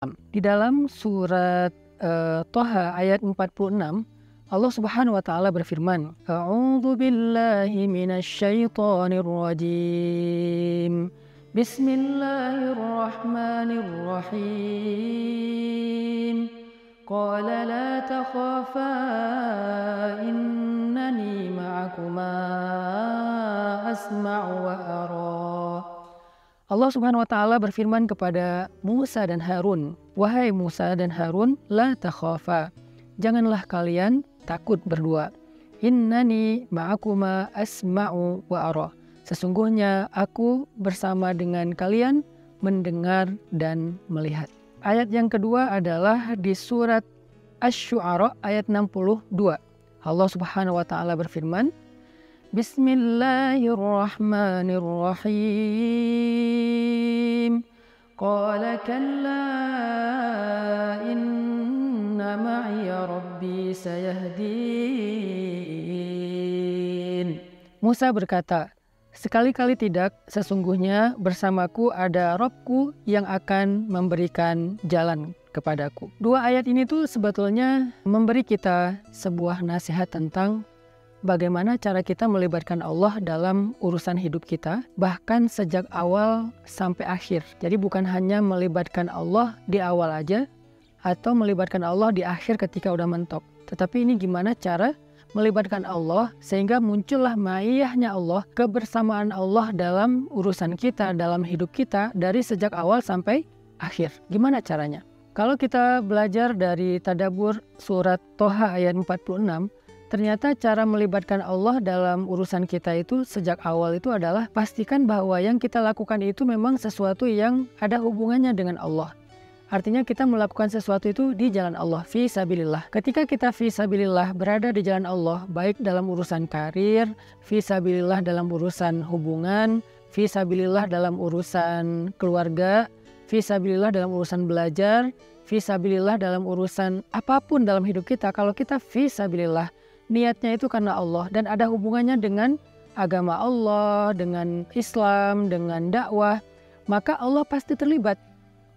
Di dalam surat Thaha ayat 46, Allah Subhanahu wa taala berfirman, A'udzu billahi minasyaitonir rajim. Bismillahirrahmanirrahim. Qala la takhafa innani ma'akuma asma'u wa ara. Allah Subhanahu wa taala berfirman kepada Musa dan Harun, "Wahai Musa dan Harun, la takhafa. Janganlah kalian takut berdua. Innani ma'akuma asma'u wa ara. Sesungguhnya aku bersama dengan kalian mendengar dan melihat." Ayat yang kedua adalah di surat Asy-Syu'ara ayat 62. Allah Subhanahu wa taala berfirman, Bismillahirrahmanirrahim. Qala kalla inna ma'iya rabbi sayahdin. Musa berkata, sekali-kali tidak, sesungguhnya bersamaku ada Robku yang akan memberikan jalan kepadaku. Dua ayat ini tuh sebetulnya memberi kita sebuah nasihat tentang bagaimana cara kita melibatkan Allah dalam urusan hidup kita, bahkan sejak awal sampai akhir. Jadi bukan hanya melibatkan Allah di awal aja, atau melibatkan Allah di akhir ketika udah mentok. Tetapi ini gimana cara melibatkan Allah sehingga muncullah ma'iyahnya Allah, kebersamaan Allah dalam urusan kita, dalam hidup kita dari sejak awal sampai akhir. Gimana caranya? Kalau kita belajar dari tadabbur surat Thaha ayat 46, ternyata cara melibatkan Allah dalam urusan kita itu sejak awal itu adalah pastikan bahwa yang kita lakukan itu memang sesuatu yang ada hubungannya dengan Allah. Artinya kita melakukan sesuatu itu di jalan Allah, fi sabilillah. Ketika kita fi sabilillah berada di jalan Allah, baik dalam urusan karir, fi sabilillah dalam urusan hubungan, fi sabilillah dalam urusan keluarga, fi sabilillah dalam urusan belajar, fi sabilillah dalam urusan apapun dalam hidup kita, kalau kita fi sabilillah, niatnya itu karena Allah dan ada hubungannya dengan agama Allah, dengan Islam, dengan dakwah, maka Allah pasti terlibat.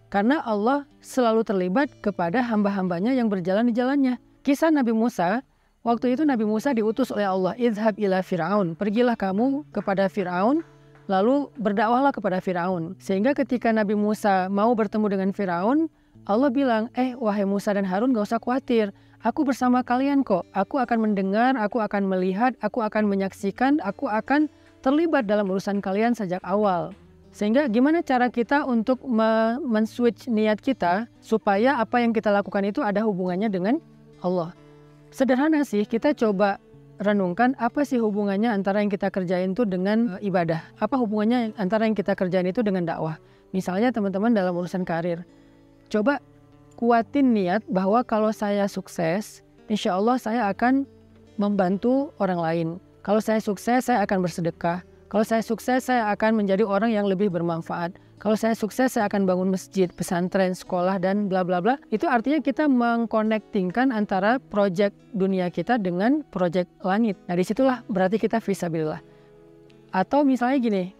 Karena Allah selalu terlibat kepada hamba-hambanya yang berjalan di jalannya. Kisah Nabi Musa, waktu itu Nabi Musa diutus oleh Allah, Izhab ila Fir'aun, pergilah kamu kepada Fir'aun, lalu berdakwahlah kepada Fir'aun. Sehingga ketika Nabi Musa mau bertemu dengan Fir'aun, Allah bilang, wahai Musa dan Harun, gak usah khawatir. Aku bersama kalian kok. Aku akan mendengar, aku akan melihat, aku akan menyaksikan, aku akan terlibat dalam urusan kalian sejak awal. Sehingga gimana cara kita untuk men-switch niat kita supaya apa yang kita lakukan itu ada hubungannya dengan Allah. Sederhana sih, kita coba renungkan apa sih hubungannya antara yang kita kerjain itu dengan ibadah. Apa hubungannya antara yang kita kerjain itu dengan dakwah. Misalnya teman-teman dalam urusan karir. Coba kuatin niat bahwa kalau saya sukses, insya Allah saya akan membantu orang lain. Kalau saya sukses, saya akan bersedekah. Kalau saya sukses, saya akan menjadi orang yang lebih bermanfaat. Kalau saya sukses, saya akan bangun masjid, pesantren, sekolah, dan bla bla bla. Itu artinya kita mengkonektingkan antara proyek dunia kita dengan proyek langit. Nah disitulah berarti kita fisabilillah. Atau misalnya gini,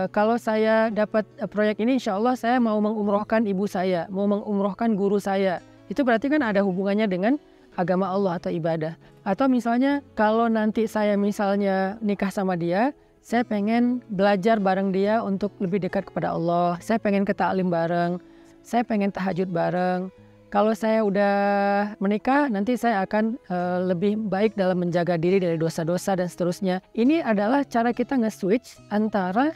kalau saya dapat proyek ini, insya Allah saya mau mengumrohkan ibu saya, mau mengumrohkan guru saya. Itu berarti kan ada hubungannya dengan agama Allah atau ibadah. Atau misalnya kalau nanti saya misalnya nikah sama dia, saya pengen belajar bareng dia untuk lebih dekat kepada Allah. Saya pengen ke taklim bareng. Saya pengen tahajud bareng. Kalau saya udah menikah, nanti saya akan lebih baik dalam menjaga diri dari dosa-dosa dan seterusnya. Ini adalah cara kita nge-switch antara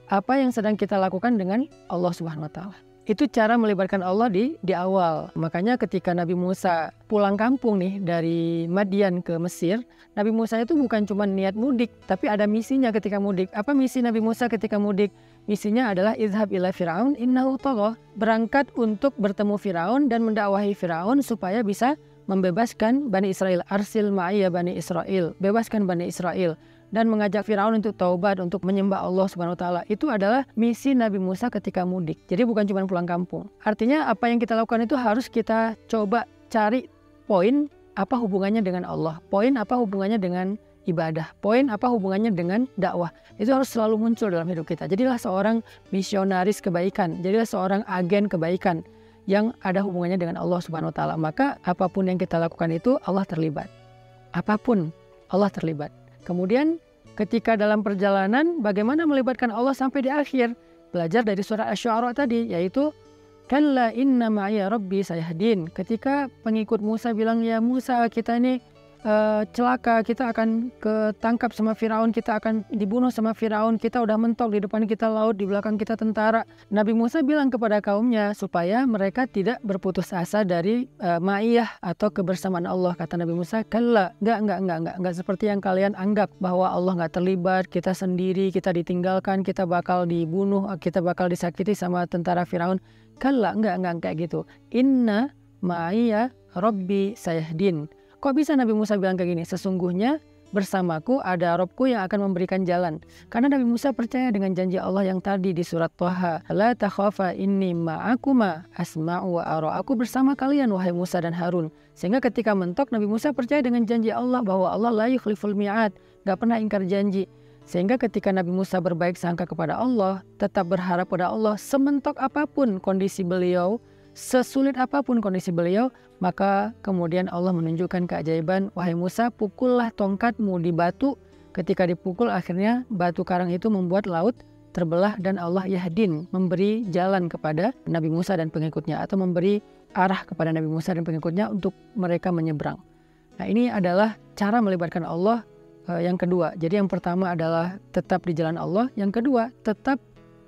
apa yang sedang kita lakukan dengan Allah Subhanahu wa taala. Itu cara melibatkan Allah di awal. Makanya ketika Nabi Musa pulang kampung nih dari Madian ke Mesir, Nabi Musa itu bukan cuma niat mudik, tapi ada misinya ketika mudik. Apa misi Nabi Musa ketika mudik? Misinya adalah izhab ila Fir'aun innahu tagha. Berangkat untuk bertemu Fir'aun dan mendakwahi Fir'aun supaya bisa membebaskan Bani Israel. Arsil ma'iyya Bani Israel. Bebaskan Bani Israel. Dan mengajak Fir'aun untuk taubat, untuk menyembah Allah Subhanahu wa taala. Itu adalah misi Nabi Musa ketika mudik. Jadi bukan cuma pulang kampung. Artinya apa yang kita lakukan itu harus kita coba cari poin apa hubungannya dengan Allah. Poin apa hubungannya dengan ibadah. Poin apa hubungannya dengan dakwah. Itu harus selalu muncul dalam hidup kita. Jadilah seorang misionaris kebaikan. Jadilah seorang agen kebaikan yang ada hubungannya dengan Allah Subhanahu wa taala. Maka apapun yang kita lakukan itu Allah terlibat. Apapun Allah terlibat. Kemudian ketika dalam perjalanan bagaimana melibatkan Allah sampai di akhir? Belajar dari surah Asy-Syu'ara tadi, yaitu kalla inna ma'iya rabbi sayahdin. Ketika pengikut Musa bilang, ya Musa, kita ini celaka, kita akan ketangkap sama Firaun, kita akan dibunuh sama Firaun, kita udah mentok, di depan kita laut, di belakang kita tentara. Nabi Musa bilang kepada kaumnya supaya mereka tidak berputus asa dari ma'iyah atau kebersamaan Allah. Kata Nabi Musa, kalla, enggak seperti yang kalian anggap bahwa Allah nggak terlibat, kita sendiri, kita ditinggalkan, kita bakal dibunuh, kita bakal disakiti sama tentara Firaun. Kalla, enggak kayak gitu. Inna ma'iya rabbi sayahdin. Kok bisa Nabi Musa bilang kayak gini? Sesungguhnya bersamaku ada Robku yang akan memberikan jalan. Karena Nabi Musa percaya dengan janji Allah yang tadi di surat Thaha. La takhafa inni ma'akuma asma'u wa ara. Aku bersama kalian wahai Musa dan Harun. Sehingga ketika mentok Nabi Musa percaya dengan janji Allah bahwa Allah la yukhliful mi'ad. Gak pernah ingkar janji. Sehingga ketika Nabi Musa berbaik sangka kepada Allah, tetap berharap pada Allah, sementok apapun kondisi beliau, sesulit apapun kondisi beliau, maka kemudian Allah menunjukkan keajaiban, wahai Musa, pukullah tongkatmu di batu. Ketika dipukul akhirnya batu karang itu membuat laut terbelah dan Allah yahdin, memberi jalan kepada Nabi Musa dan pengikutnya, atau memberi arah kepada Nabi Musa dan pengikutnya untuk mereka menyeberang. Nah, ini adalah cara melibatkan Allah yang kedua. Jadi yang pertama adalah tetap di jalan Allah, yang kedua tetap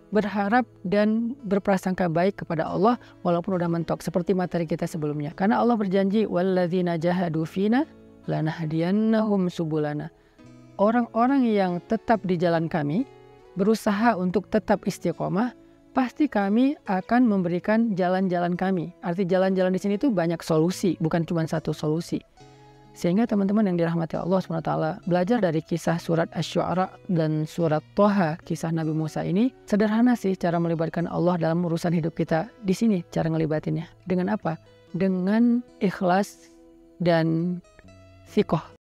berharap dan berprasangka baik kepada Allah walaupun udah mentok, seperti materi kita sebelumnya. Karena Allah berjanji, walladzina jahadu fina lanahdiyannahum subulana. Orang-orang yang tetap di jalan kami, berusaha untuk tetap istiqomah, pasti kami akan memberikan jalan-jalan kami. Arti jalan-jalan di sini itu banyak solusi, bukan cuma satu solusi. Sehingga teman-teman yang dirahmati Allah SWT, belajar dari kisah surat Asy-Syu'ara dan surat Thaha, kisah Nabi Musa ini, sederhana sih cara melibatkan Allah dalam urusan hidup kita. Di sini cara ngelibatinnya. Dengan apa? Dengan ikhlas dan thiqah.